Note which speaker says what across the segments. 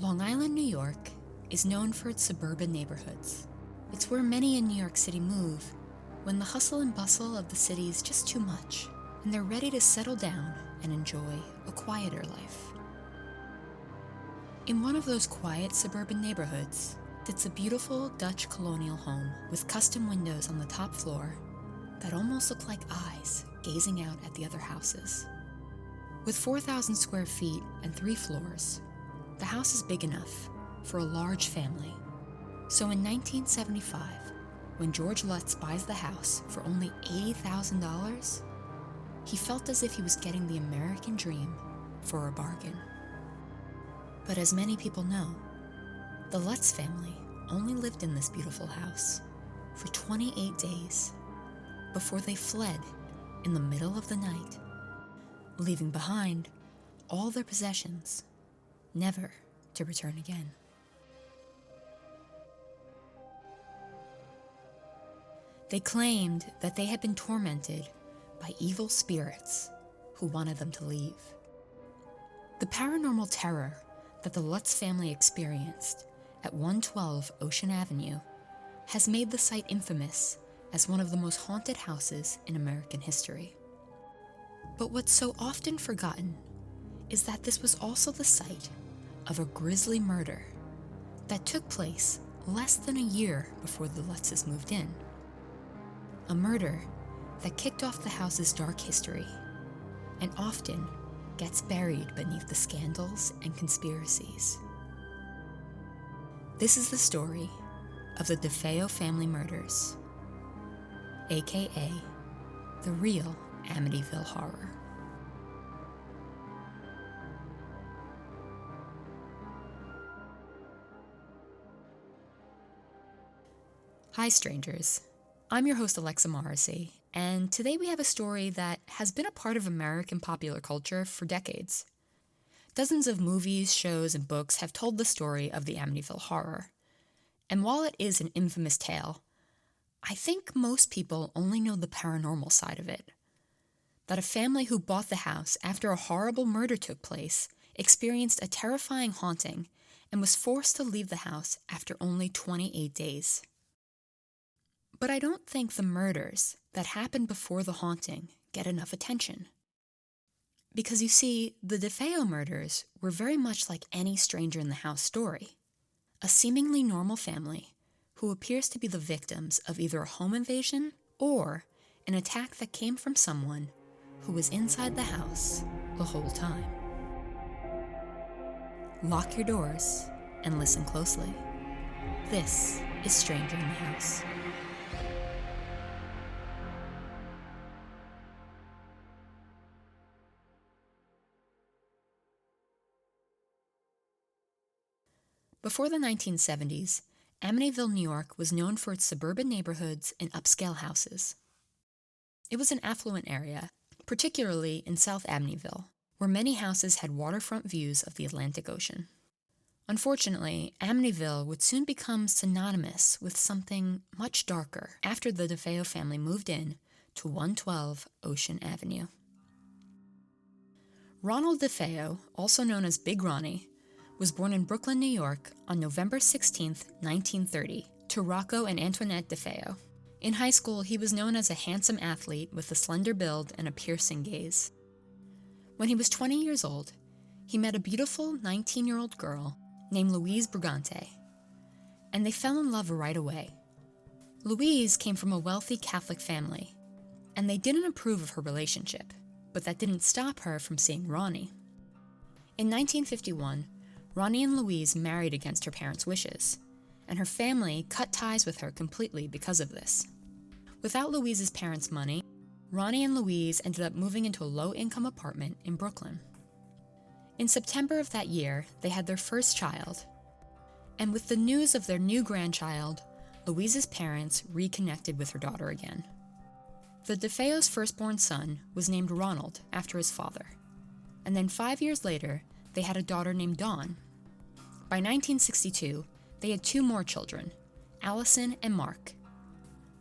Speaker 1: Long Island, New York is known for its suburban neighborhoods. It's where many in New York City move when the hustle and bustle of the city is just too much, and they're ready to settle down and enjoy a quieter life. In one of those quiet suburban neighborhoods sits a beautiful Dutch colonial home with custom windows on the top floor that almost look like eyes gazing out at the other houses. With 4,000 square feet and 3 floors, the house is big enough for a large family. So in 1975, when George Lutz buys the house for only $80,000, he felt as if he was getting the American dream for a bargain. But as many people know, the Lutz family only lived in this beautiful house for 28 days before they fled in the middle of the night, leaving behind all their possessions, never to return again. They claimed that they had been tormented by evil spirits who wanted them to leave. The paranormal terror that the Lutz family experienced at 112 Ocean Avenue has made the site infamous as one of the most haunted houses in American history. But what's so often forgotten is that this was also the site of a grisly murder that took place less than a year before the Lutzes moved in. A murder that kicked off the house's dark history and often gets buried beneath the scandals and conspiracies. This is the story of the DeFeo family murders, aka the Real Amityville Horror. Hi strangers, I'm your host Alexa Morrissey, and today we have a story that has been a part of American popular culture for decades. Dozens of movies, shows, and books have told the story of the Amityville Horror. And while it is an infamous tale, I think most people only know the paranormal side of it. That a family who bought the house after a horrible murder took place experienced a terrifying haunting and was forced to leave the house after only 28 days. But I don't think the murders that happened before the haunting get enough attention. Because you see, the DeFeo murders were very much like any stranger in the house story. A seemingly normal family who appears to be the victims of either a home invasion or an attack that came from someone who was inside the house the whole time. Lock your doors and listen closely. This is Stranger in the House. Before the 1970s, Amityville, New York was known for its suburban neighborhoods and upscale houses. It was an affluent area, particularly in South Amityville, where many houses had waterfront views of the Atlantic Ocean. Unfortunately, Amityville would soon become synonymous with something much darker after the DeFeo family moved in to 112 Ocean Avenue. Ronald DeFeo, also known as Big Ronnie, was born in Brooklyn, New York on November 16, 1930, to Rocco and Antoinette DeFeo. In high school, he was known as a handsome athlete with a slender build and a piercing gaze. When he was 20 years old, he met a beautiful 19-year-old girl named Louise Brigante, and they fell in love right away. Louise came from a wealthy Catholic family, and they didn't approve of her relationship, but that didn't stop her from seeing Ronnie. In 1951, Ronnie and Louise married against her parents' wishes, and her family cut ties with her completely because of this. Without Louise's parents' money, Ronnie and Louise ended up moving into a low-income apartment in Brooklyn. In September of that year, they had their first child, and with the news of their new grandchild, Louise's parents reconnected with her daughter again. The DeFeo's firstborn son was named Ronald after his father, and then 5 years later, they had a daughter named Dawn. By 1962, they had 2 more children, Allison and Mark.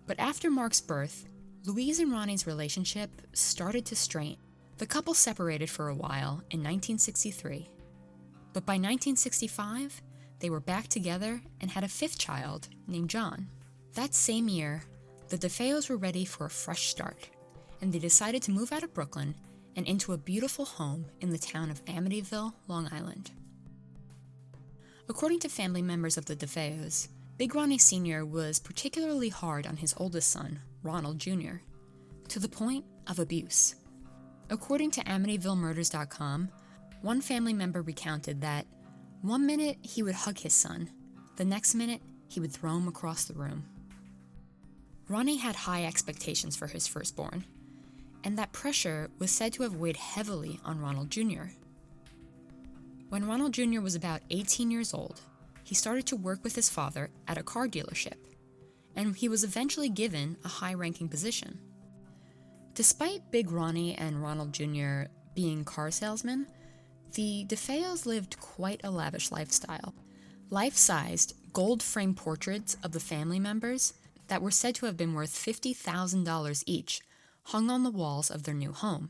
Speaker 1: But after Mark's birth, Louise and Ronnie's relationship started to strain. The couple separated for a while in 1963, But by 1965, they were back together and had a fifth child named John. That same year, the DeFeos were ready for a fresh start, and they decided to move out of Brooklyn and into a beautiful home in the town of Amityville, Long Island. According to family members of the DeFeos, Big Ronnie Sr. was particularly hard on his oldest son, Ronald Jr., to the point of abuse. According to AmityvilleMurders.com, one family member recounted that one minute he would hug his son, the next minute he would throw him across the room. Ronnie had high expectations for his firstborn, and that pressure was said to have weighed heavily on Ronald Jr. When Ronald Jr. was about 18 years old, he started to work with his father at a car dealership, and he was eventually given a high-ranking position. Despite Big Ronnie and Ronald Jr. being car salesmen, the DeFeos lived quite a lavish lifestyle. Life-sized, gold-framed portraits of the family members that were said to have been worth $50,000 each hung on the walls of their new home,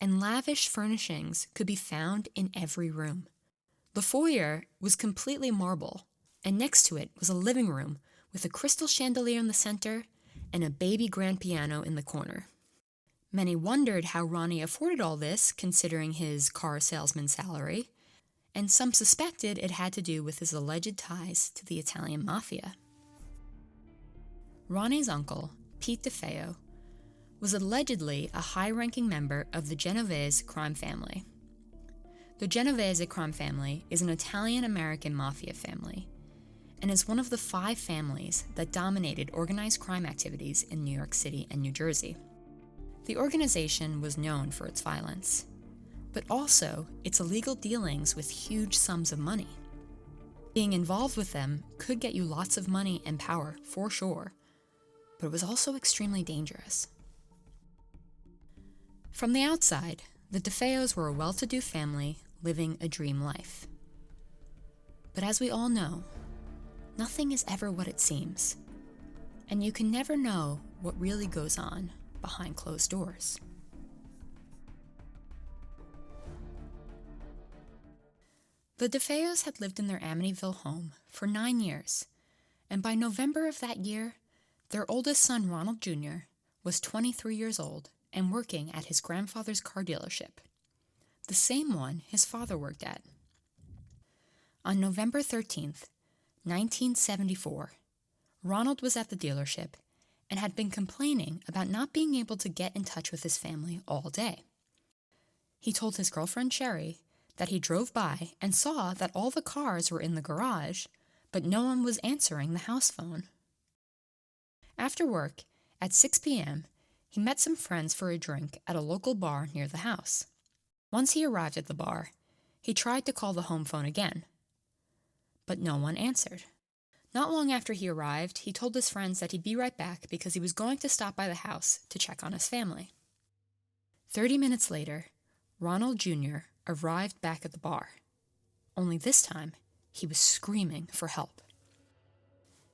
Speaker 1: and lavish furnishings could be found in every room. The foyer was completely marble, and next to it was a living room with a crystal chandelier in the center and a baby grand piano in the corner. Many wondered how Ronnie afforded all this, considering his car salesman salary, and some suspected it had to do with his alleged ties to the Italian mafia. Ronnie's uncle, Pete DeFeo, was allegedly a high-ranking member of the Genovese crime family. The Genovese crime family is an Italian-American mafia family, and is one of the 5 families that dominated organized crime activities in New York City and New Jersey. The organization was known for its violence, but also its illegal dealings with huge sums of money. Being involved with them could get you lots of money and power, for sure, but it was also extremely dangerous. From the outside, the DeFeos were a well-to-do family living a dream life. But as we all know, nothing is ever what it seems, and you can never know what really goes on behind closed doors. The DeFeos had lived in their Amityville home for 9 years, and by November of that year, their oldest son, Ronald Jr., was 23 years old and working at his grandfather's car dealership, the same one his father worked at. On November 13th, 1974, Ronald was at the dealership and had been complaining about not being able to get in touch with his family all day. He told his girlfriend Sherry that he drove by and saw that all the cars were in the garage, but no one was answering the house phone. After work, at 6 p.m., he met some friends for a drink at a local bar near the house. Once he arrived at the bar, he tried to call the home phone again, but no one answered. Not long after he arrived, he told his friends that he'd be right back because he was going to stop by the house to check on his family. 30 minutes later, Ronald Jr. arrived back at the bar. Only this time, he was screaming for help.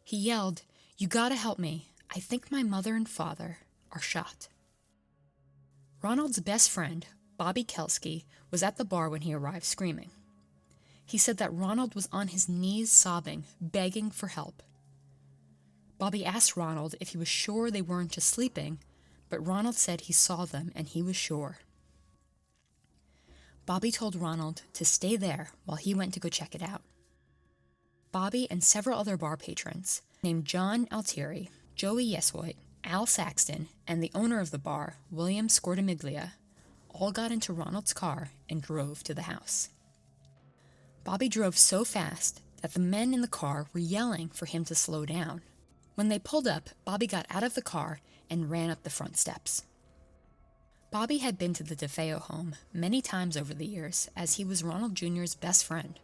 Speaker 1: He yelled, "You gotta help me. I think my mother and father are shot." Ronald's best friend, Bobby Kelsky, was at the bar when he arrived screaming. He said that Ronald was on his knees sobbing, begging for help. Bobby asked Ronald if he was sure they weren't just sleeping, but Ronald said he saw them and he was sure. Bobby told Ronald to stay there while he went to go check it out. Bobby and several other bar patrons, named John Altieri, Joey Yeswoit, Al Saxton, and the owner of the bar, William Scortimiglia, all got into Ronald's car and drove to the house. Bobby drove so fast that the men in the car were yelling for him to slow down. When they pulled up, Bobby got out of the car and ran up the front steps. Bobby had been to the DeFeo home many times over the years, as he was Ronald Jr.'s best friend.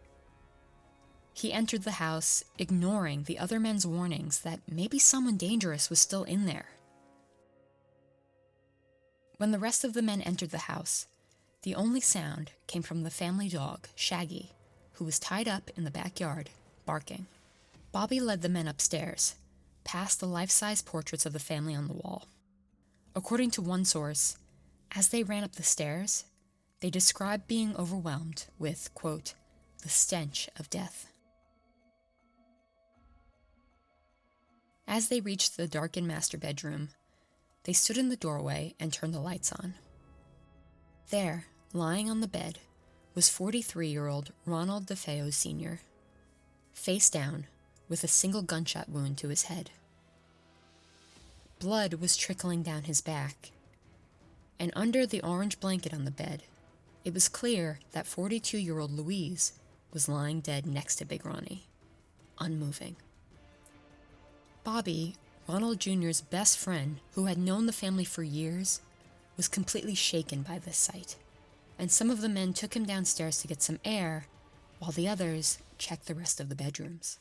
Speaker 1: He entered the house, ignoring the other men's warnings that maybe someone dangerous was still in there. When the rest of the men entered the house, the only sound came from the family dog, Shaggy, who was tied up in the backyard, barking. Bobby led the men upstairs, past the life-size portraits of the family on the wall. According to one source, as they ran up the stairs, they described being overwhelmed with, quote, the stench of death. As they reached the darkened master bedroom, they stood in the doorway and turned the lights on. There, lying on the bed, was 43-year-old Ronald DeFeo Sr., face down, with a single gunshot wound to his head. Blood was trickling down his back, and under the orange blanket on the bed, it was clear that 42-year-old Louise was lying dead next to Big Ronnie, unmoving. Bobby, Ronald Jr.'s best friend, who had known the family for years, was completely shaken by this sight, and some of the men took him downstairs to get some air, while the others checked the rest of the bedrooms.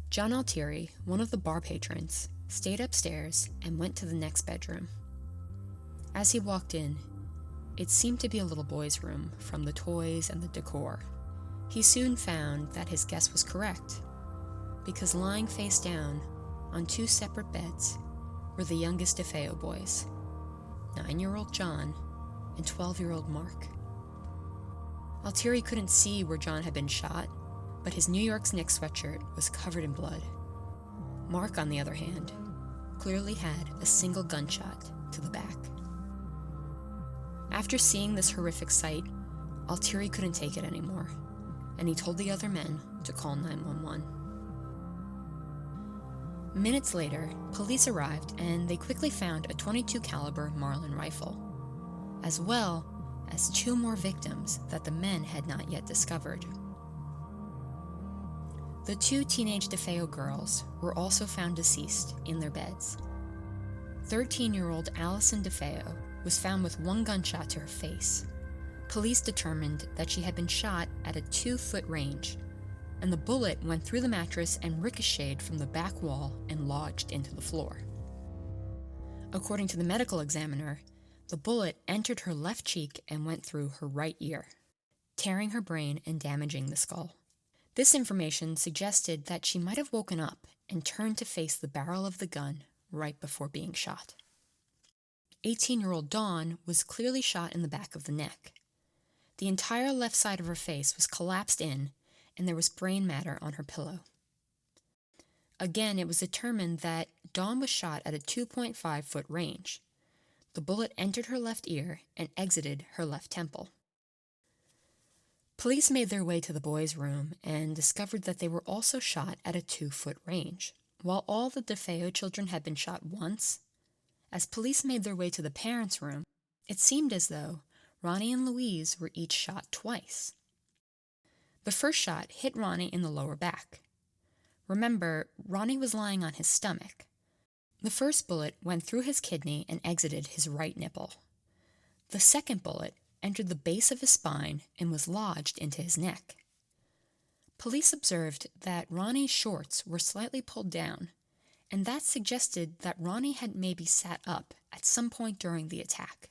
Speaker 1: John Altieri, one of the bar patrons, stayed upstairs and went to the next bedroom. As he walked in, it seemed to be a little boy's room from the toys and the decor. He soon found that his guess was correct, because lying face down on two separate beds were the youngest DeFeo boys, 9-year-old John and 12-year-old Mark. Altieri couldn't see where John had been shot, but his New York Knicks sweatshirt was covered in blood. Mark, on the other hand, clearly had a single gunshot to the back. After seeing this horrific sight, Altieri couldn't take it anymore, and he told the other men to call 911. Minutes later, police arrived and they quickly found a .22 caliber Marlin rifle, as well as 2 more victims that the men had not yet discovered. The 2 teenage DeFeo girls were also found deceased in their beds. 13-year-old Allison DeFeo was found with 1 gunshot to her face. Police determined that she had been shot at a 2-foot range, and the bullet went through the mattress and ricocheted from the back wall and lodged into the floor. According to the medical examiner, the bullet entered her left cheek and went through her right ear, tearing her brain and damaging the skull. This information suggested that she might have woken up and turned to face the barrel of the gun right before being shot. 18-year-old Dawn was clearly shot in the back of the neck. The entire left side of her face was collapsed in, and there was brain matter on her pillow. Again, it was determined that Dawn was shot at a 2.5-foot range. The bullet entered her left ear and exited her left temple. Police made their way to the boys' room and discovered that they were also shot at a 2-foot range. While all the DeFeo children had been shot once, as police made their way to the parents' room, it seemed as though Ronnie and Louise were each shot twice. The first shot hit Ronnie in the lower back. Remember, Ronnie was lying on his stomach. The first bullet went through his kidney and exited his right nipple. The second bullet entered the base of his spine and was lodged into his neck. Police observed that Ronnie's shorts were slightly pulled down, and that suggested that Ronnie had maybe sat up at some point during the attack.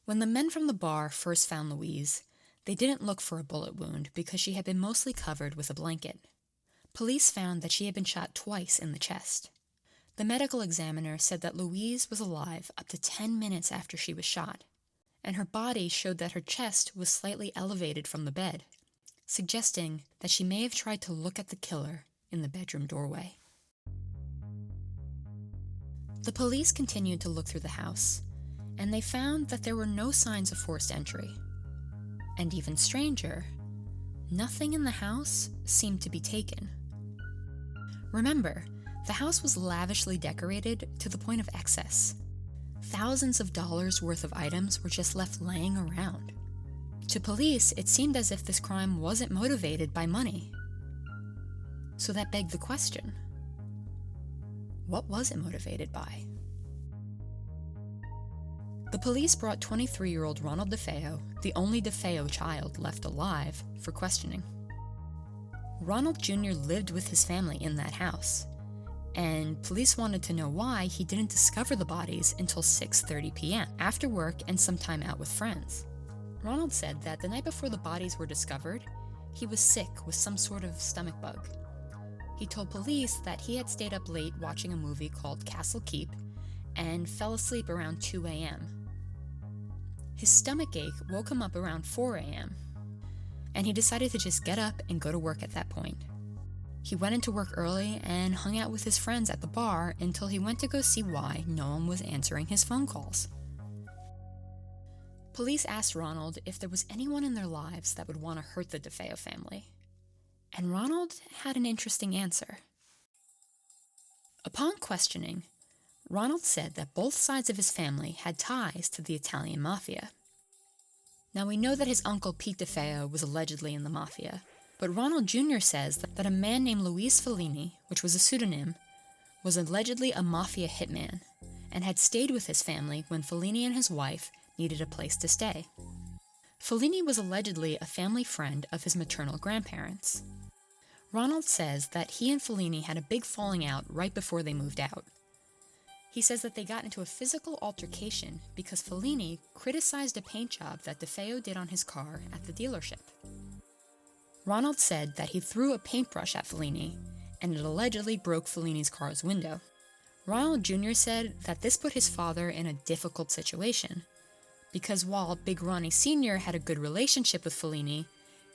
Speaker 1: When the men from the bar first found Louise, they didn't look for a bullet wound because she had been mostly covered with a blanket. Police found that she had been shot twice in the chest. The medical examiner said that Louise was alive up to 10 minutes after she was shot, and her body showed that her chest was slightly elevated from the bed, suggesting that she may have tried to look at the killer in the bedroom doorway. The police continued to look through the house, and they found that there were no signs of forced entry. And even stranger, nothing in the house seemed to be taken. Remember, the house was lavishly decorated to the point of excess. Thousands of dollars worth of items were just left laying around. To police, it seemed as if this crime wasn't motivated by money. So that begged the question, what was it motivated by? The police brought 23-year-old Ronald DeFeo, the only DeFeo child left alive, for questioning. Ronald Jr. lived with his family in that house, and police wanted to know why he didn't discover the bodies until 6:30 p.m., after work and some time out with friends. Ronald said that the night before the bodies were discovered, he was sick with some sort of stomach bug. He told police that he had stayed up late watching a movie called Castle Keep and fell asleep around 2 a.m. His stomach ache woke him up around 4 a.m., and he decided to just get up and go to work at that point. He went into work early and hung out with his friends at the bar until he went to go see why no one was answering his phone calls. Police asked Ronald if there was anyone in their lives that would want to hurt the DeFeo family, and Ronald had an interesting answer. Upon questioning, Ronald said that both sides of his family had ties to the Italian mafia. Now, we know that his uncle Pete DeFeo was allegedly in the mafia, but Ronald Jr. says that a man named Luis Fellini, which was a pseudonym, was allegedly a mafia hitman and had stayed with his family when Fellini and his wife needed a place to stay. Fellini was allegedly a family friend of his maternal grandparents. Ronald says that he and Fellini had a big falling out right before they moved out. He says that they got into a physical altercation because Fellini criticized a paint job that DeFeo did on his car at the dealership. Ronald said that he threw a paintbrush at Fellini, and it allegedly broke Fellini's car's window. Ronald Jr. said that this put his father in a difficult situation, because while Big Ronnie Sr. had a good relationship with Fellini,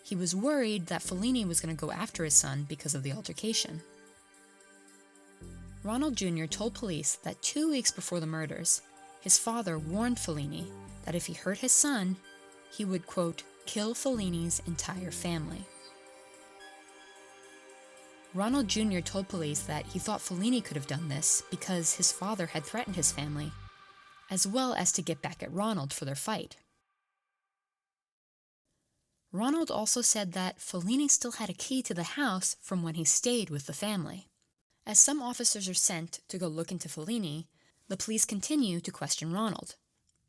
Speaker 1: he was worried that Fellini was going to go after his son because of the altercation. Ronald Jr. told police that 2 weeks before the murders, his father warned Fellini that if he hurt his son, he would, quote, kill Fellini's entire family. Ronald Jr. told police that he thought Fellini could have done this because his father had threatened his family, as well as to get back at Ronald for their fight. Ronald also said that Fellini still had a key to the house from when he stayed with the family. As some officers are sent to go look into Fellini, the police continue to question Ronald.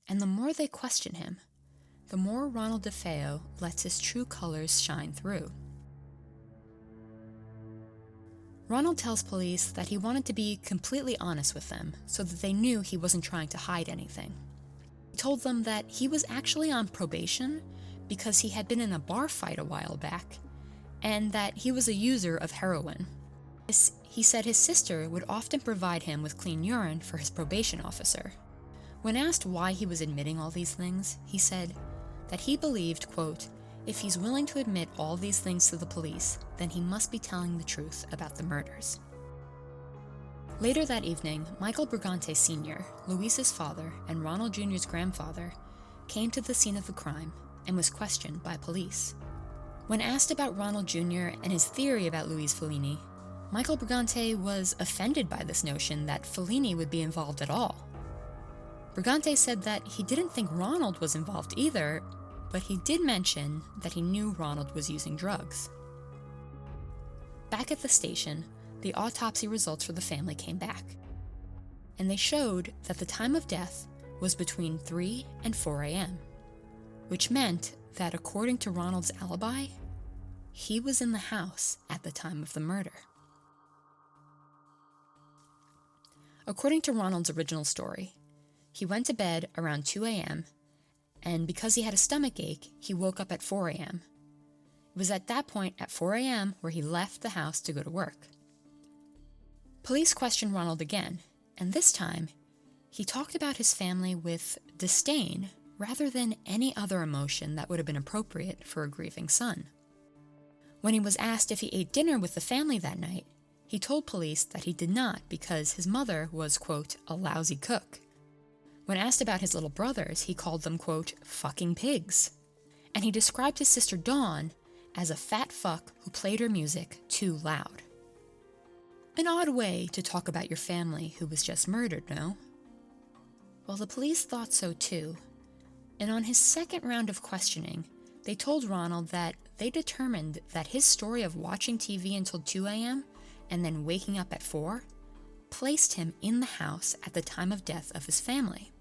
Speaker 1: And the more they question him, the more Ronald DeFeo lets his true colors shine through. Ronald tells police that he wanted to be completely honest with them so that they knew he wasn't trying to hide anything. He told them that he was actually on probation because he had been in a bar fight a while back, and that he was a user of heroin. He said his sister would often provide him with clean urine for his probation officer. When asked why he was admitting all these things, he said that he believed, quote, if he's willing to admit all these things to the police, then he must be telling the truth about the murders. Later that evening, Michael Brigante Sr., Luis's father and Ronald Jr.'s grandfather, came to the scene of the crime and was questioned by police. When asked about Ronald Jr. and his theory about Luis Fellini, Michael Brigante was offended by this notion that Fellini would be involved at all. Brigante said that he didn't think Ronald was involved either, but he did mention that he knew Ronald was using drugs. Back at the station, the autopsy results for the family came back, and they showed that the time of death was between 3 and 4 a.m., which meant that according to Ronald's alibi, he was in the house at the time of the murder. According to Ronald's original story, he went to bed around 2 a.m., and because he had a stomach ache, he woke up at 4 a.m. It was at that point at 4 a.m. where he left the house to go to work. Police questioned Ronald again, and this time, he talked about his family with disdain rather than any other emotion that would have been appropriate for a grieving son. When he was asked if he ate dinner with the family that night, he told police that he did not because his mother was, quote, a lousy cook. When asked about his little brothers, he called them, quote, fucking pigs. And he described his sister Dawn as a fat fuck who played her music too loud. An odd way to talk about your family who was just murdered, no? Well, the police thought so too. And on his second round of questioning, they told Ronald that they determined that his story of watching TV until 2 a.m. and then waking up at 4 placed him in the house at the time of death of his family.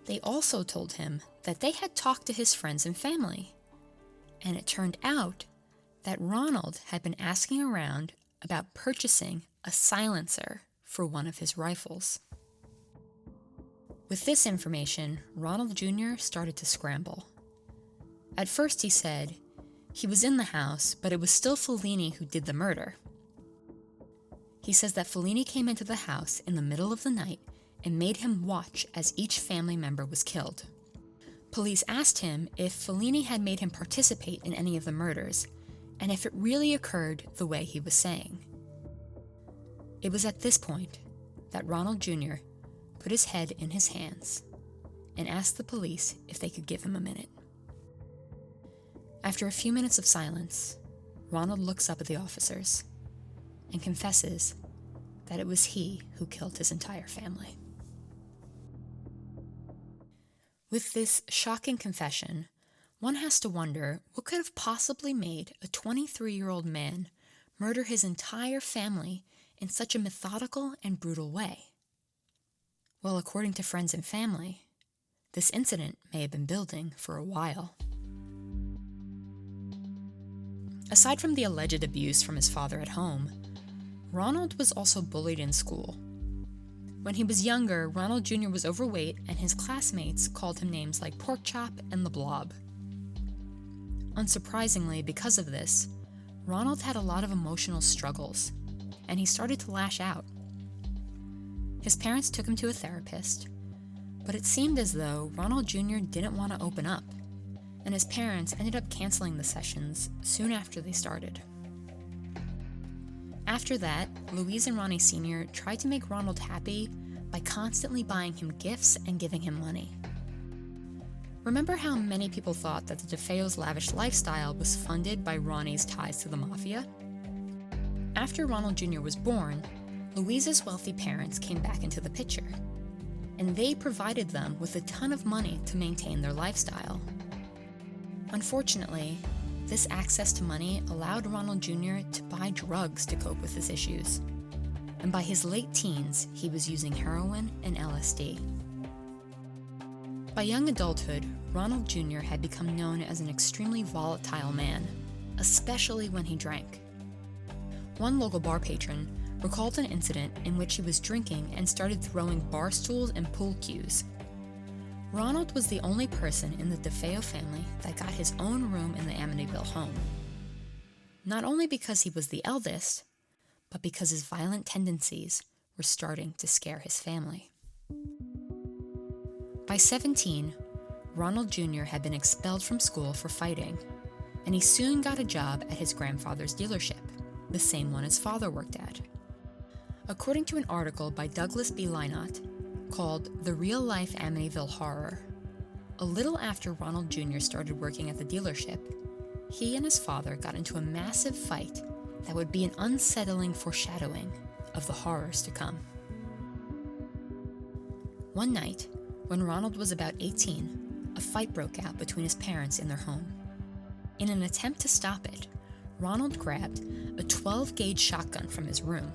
Speaker 1: They also told him that they had talked to his friends and family, and it turned out that Ronald had been asking around about purchasing a silencer for one of his rifles. With this information, Ronald Jr. started to scramble. At first he said he was in the house, but it was still Fellini who did the murder. He says that Fellini came into the house in the middle of the night and made him watch as each family member was killed. Police asked him if Fellini had made him participate in any of the murders, and if it really occurred the way he was saying. It was at this point that Ronald Jr. put his head in his hands and asked the police if they could give him a minute. After a few minutes of silence, Ronald looks up at the officers and confesses that it was he who killed his entire family. With this shocking confession, one has to wonder what could have possibly made a 23-year-old man murder his entire family in such a methodical and brutal way. Well, according to friends and family, this incident may have been building for a while. Aside from the alleged abuse from his father at home, Ronald was also bullied in school. When he was younger, Ronald Jr. was overweight, and his classmates called him names like Pork Chop and the Blob. Unsurprisingly, because of this, Ronald had a lot of emotional struggles, and he started to lash out. His parents took him to a therapist, but it seemed as though Ronald Jr. didn't want to open up, and his parents ended up canceling the sessions soon after they started. After that, Louise and Ronnie Sr. tried to make Ronald happy by constantly buying him gifts and giving him money. Remember how many people thought that the DeFeo's lavish lifestyle was funded by Ronnie's ties to the mafia? After Ronald Jr. was born, Louise's wealthy parents came back into the picture, and they provided them with a ton of money to maintain their lifestyle. Unfortunately, this access to money allowed Ronald Jr. to buy drugs to cope with his issues, and by his late teens, he was using heroin and LSD. By young adulthood, Ronald Jr. had become known as an extremely volatile man, especially when he drank. One local bar patron recalled an incident in which he was drinking and started throwing bar stools and pool cues. Ronald was the only person in the DeFeo family that got his own room in the Amityville home. Not only because he was the eldest, but because his violent tendencies were starting to scare his family. By 17, Ronald Jr. had been expelled from school for fighting, and he soon got a job at his grandfather's dealership, the same one his father worked at. According to an article by Douglas B. Lynott called The Real Life Amityville Horror, a little after Ronald Jr. started working at the dealership, he and his father got into a massive fight that would be an unsettling foreshadowing of the horrors to come. One night, when Ronald was about 18, a fight broke out between his parents in their home. In an attempt to stop it, Ronald grabbed a 12-gauge shotgun from his room,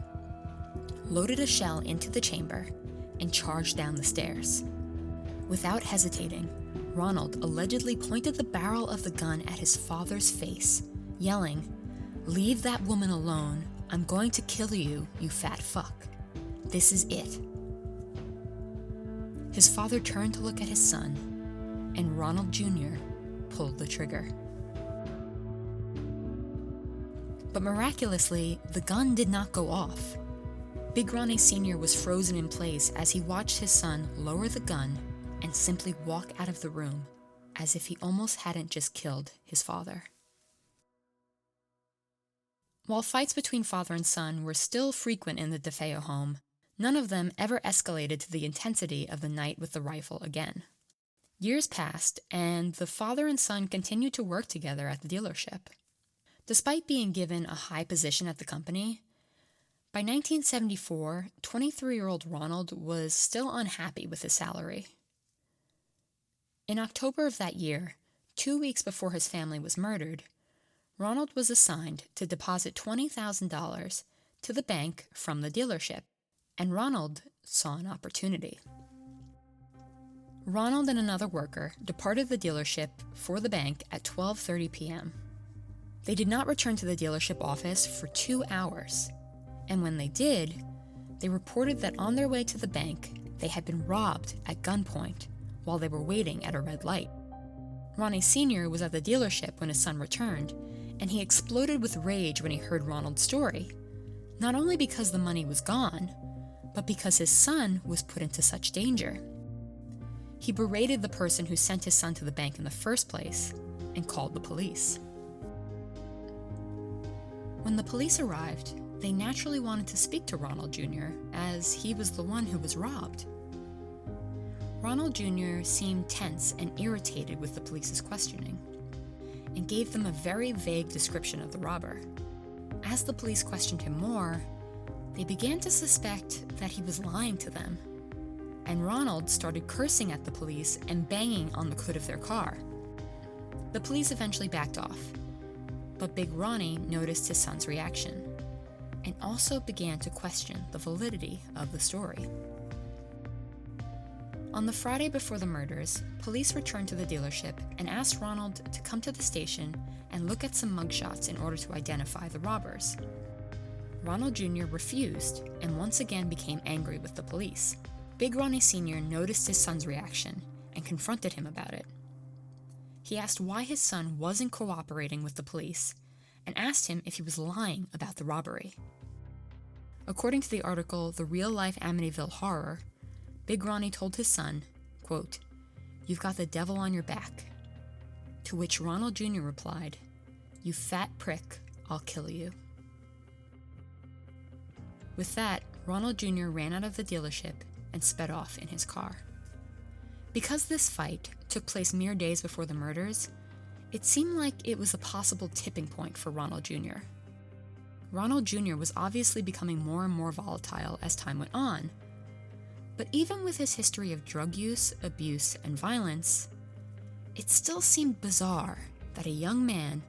Speaker 1: loaded a shell into the chamber, and charged down the stairs. Without hesitating, Ronald allegedly pointed the barrel of the gun at his father's face, yelling, "Leave that woman alone. I'm going to kill you, you fat fuck. This is it." His father turned to look at his son, and Ronald Jr. pulled the trigger. But miraculously, the gun did not go off. Big Ronnie Sr. was frozen in place as he watched his son lower the gun and simply walk out of the room, as if he almost hadn't just killed his father. While fights between father and son were still frequent in the DeFeo home, none of them ever escalated to the intensity of the night with the rifle again. Years passed, and the father and son continued to work together at the dealership. Despite being given a high position at the company, by 1974, 23-year-old Ronald was still unhappy with his salary. In October of that year, 2 weeks before his family was murdered, Ronald was assigned to deposit $20,000 to the bank from the dealership, and Ronald saw an opportunity. Ronald and another worker departed the dealership for the bank at 12:30 p.m. They did not return to the dealership office for 2 hours, and when they did, they reported that on their way to the bank, they had been robbed at gunpoint while they were waiting at a red light. Ronnie Sr. was at the dealership when his son returned, and he exploded with rage when he heard Ronald's story, not only because the money was gone, but because his son was put into such danger. He berated the person who sent his son to the bank in the first place and called the police. When the police arrived, they naturally wanted to speak to Ronald Jr., as he was the one who was robbed. Ronald Jr. seemed tense and irritated with the police's questioning, and gave them a very vague description of the robber. As the police questioned him more, they began to suspect that he was lying to them, and Ronald started cursing at the police and banging on the hood of their car. The police eventually backed off, but Big Ronnie noticed his son's reaction, and also began to question the validity of the story. On the Friday before the murders, police returned to the dealership and asked Ronald to come to the station and look at some mugshots in order to identify the robbers. Ronald Jr. refused and once again became angry with the police. Big Ronnie Sr. noticed his son's reaction and confronted him about it. He asked why his son wasn't cooperating with the police and asked him if he was lying about the robbery. According to the article The Real Life Amityville Horror, Big Ronnie told his son, quote, "You've got the devil on your back." To which Ronald Jr. replied, "You fat prick, I'll kill you." With that, Ronald Jr. ran out of the dealership and sped off in his car. Because this fight took place mere days before the murders, it seemed like it was a possible tipping point for Ronald Jr. Ronald Jr. was obviously becoming more and more volatile as time went on, but even with his history of drug use, abuse, and violence, it still seemed bizarre that a young man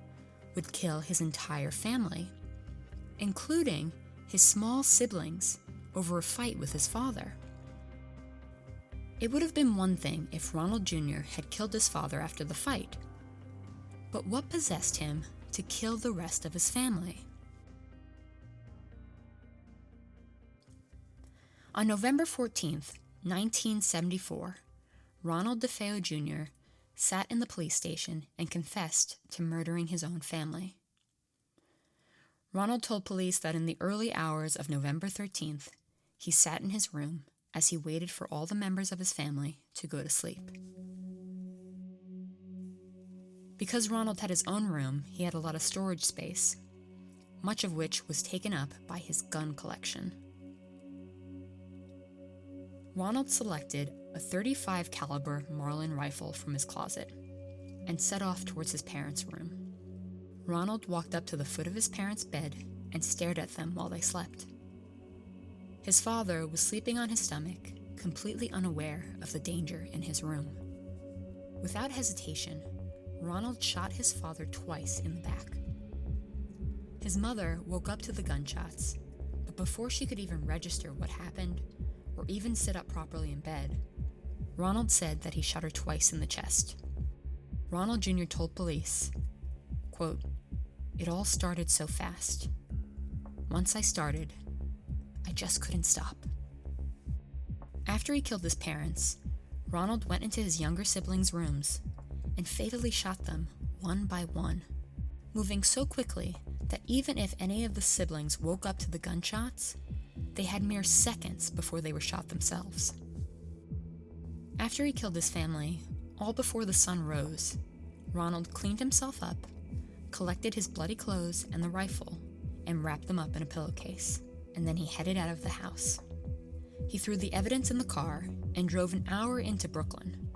Speaker 1: would kill his entire family, including his small siblings, over a fight with his father. It would have been one thing if Ronald Jr. had killed his father after the fight, but what possessed him to kill the rest of his family? On November 14th, 1974, Ronald DeFeo Jr. sat in the police station and confessed to murdering his own family. Ronald told police that in the early hours of November 13th, he sat in his room as he waited for all the members of his family to go to sleep. Because Ronald had his own room, he had a lot of storage space, much of which was taken up by his gun collection. Ronald selected a .35 caliber Marlin rifle from his closet and set off towards his parents' room. Ronald walked up to the foot of his parents' bed and stared at them while they slept. His father was sleeping on his stomach, completely unaware of the danger in his room. Without hesitation, Ronald shot his father twice in the back. His mother woke up to the gunshots, but before she could even register what happened, or even sit up properly in bed, Ronald said that he shot her twice in the chest. Ronald Jr. told police, quote, "It all started so fast. Once I started, I just couldn't stop." After he killed his parents, Ronald went into his younger siblings' rooms and fatally shot them one by one, moving so quickly that even if any of the siblings woke up to the gunshots, they had mere seconds before they were shot themselves. After he killed his family, all before the sun rose, Ronald cleaned himself up, collected his bloody clothes and the rifle, and wrapped them up in a pillowcase, and then he headed out of the house. He threw the evidence in the car and drove an hour into Brooklyn.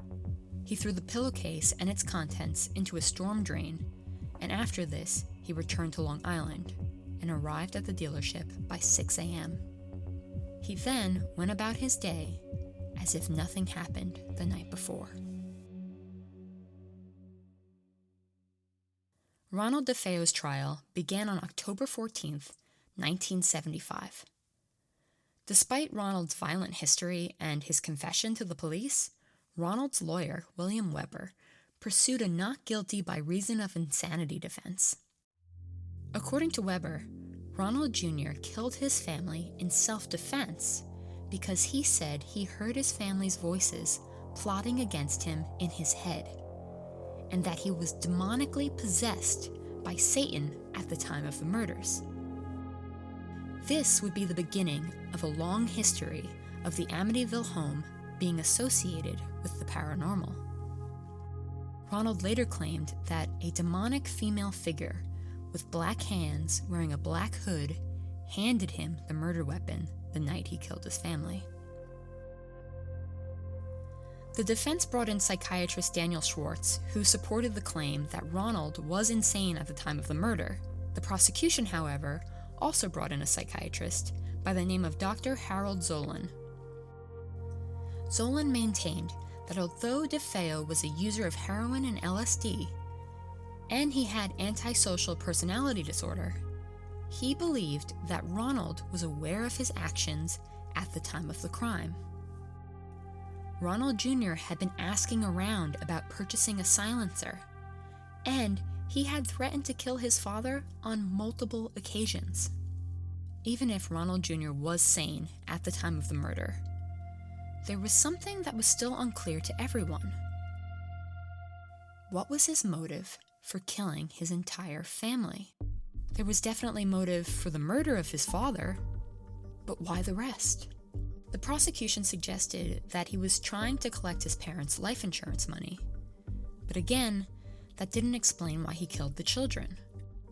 Speaker 1: He threw the pillowcase and its contents into a storm drain, and after this, he returned to Long Island and arrived at the dealership by 6 a.m. He then went about his day as if nothing happened the night before. Ronald DeFeo's trial began on October 14th, 1975. Despite Ronald's violent history and his confession to the police, Ronald's lawyer, William Weber, pursued a not guilty by reason of insanity defense. According to Weber, Ronald Jr. killed his family in self-defense because he said he heard his family's voices plotting against him in his head, and that he was demonically possessed by Satan at the time of the murders. This would be the beginning of a long history of the Amityville home being associated with the paranormal. Ronald later claimed that a demonic female figure with black hands wearing a black hood handed him the murder weapon the night he killed his family. The defense brought in psychiatrist Daniel Schwartz, who supported the claim that Ronald was insane at the time of the murder. The prosecution, however, also brought in a psychiatrist by the name of Dr. Harold Zolan. Zolan maintained that although DeFeo was a user of heroin and LSD, and he had antisocial personality disorder, he believed that Ronald was aware of his actions at the time of the crime. Ronald Jr. had been asking around about purchasing a silencer, and he had threatened to kill his father on multiple occasions. Even if Ronald Jr. was sane at the time of the murder, there was something that was still unclear to everyone. What was his motive for killing his entire family? There was definitely motive for the murder of his father, but why the rest? The prosecution suggested that he was trying to collect his parents' life insurance money, but again, that didn't explain why he killed the children.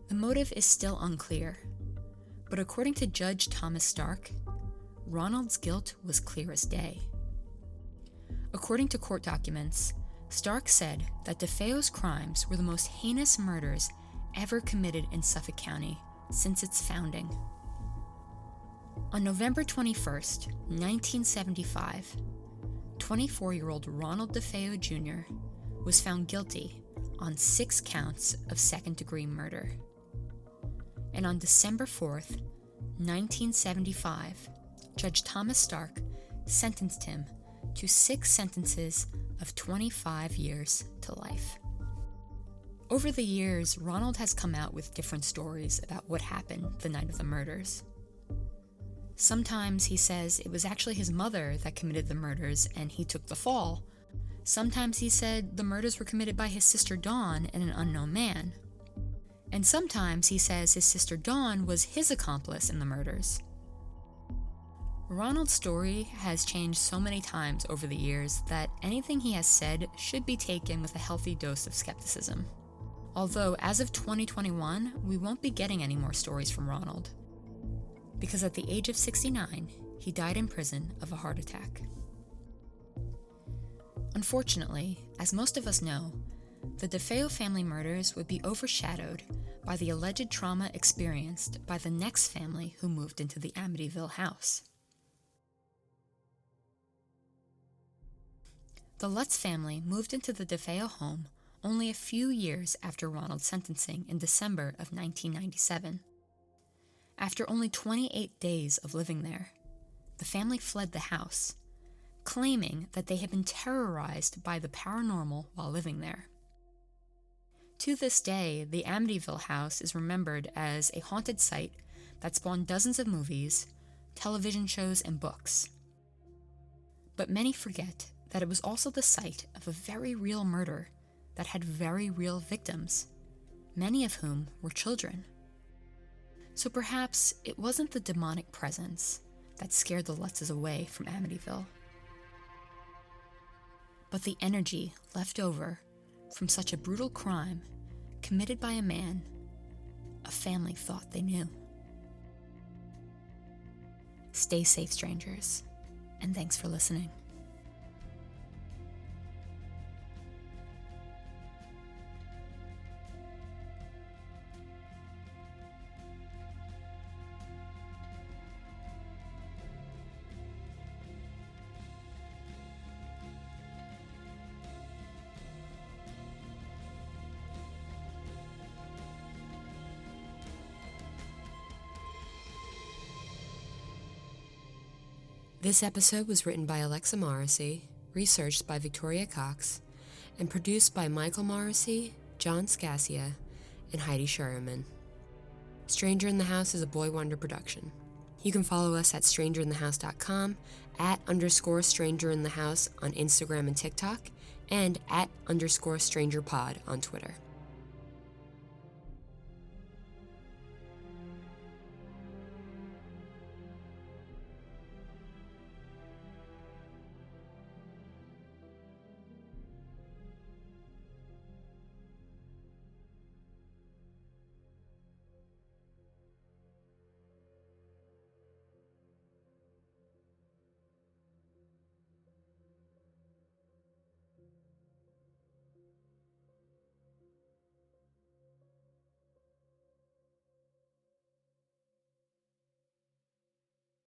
Speaker 1: The motive is still unclear, but according to Judge Thomas Stark, Ronald's guilt was clear as day. According to court documents, Stark said that DeFeo's crimes were the most heinous murders ever committed in Suffolk County since its founding. On November 21st, 1975, 24-year-old Ronald DeFeo Jr. was found guilty on 6 counts of second-degree murder. And on December 4th, 1975, Judge Thomas Stark sentenced him to 6 sentences of 25 years to life. Over the years, Ronald has come out with different stories about what happened the night of the murders. Sometimes he says it was actually his mother that committed the murders and he took the fall. Sometimes he said the murders were committed by his sister Dawn and an unknown man. And sometimes he says his sister Dawn was his accomplice in the murders. Ronald's story has changed so many times over the years that anything he has said should be taken with a healthy dose of skepticism. Although, as of 2021, we won't be getting any more stories from Ronald, because at the age of 69, he died in prison of a heart attack. Unfortunately, as most of us know, the DeFeo family murders would be overshadowed by the alleged trauma experienced by the next family who moved into the Amityville house. The Lutz family moved into the DeFeo home only a few years after Ronald's sentencing in December of 1997. After only 28 days of living there, the family fled the house, claiming that they had been terrorized by the paranormal while living there. To this day, the Amityville house is remembered as a haunted site that spawned dozens of movies, television shows, and books. But many forget that it was also the site of a very real murder that had very real victims, many of whom were children. So perhaps it wasn't the demonic presence that scared the Lutzes away from Amityville, but the energy left over from such a brutal crime committed by a man a family thought they knew. Stay safe, strangers, and thanks for listening.
Speaker 2: This episode was written by Alexa Morrissey, researched by Victoria Cox, and produced by Michael Morrissey, John Scassia, and Heidi Sherman. Stranger in the House is a Boy Wonder production. You can follow us at strangerinthehouse.com, @_strangerinthehouse on Instagram and TikTok, and @_strangerpod on Twitter.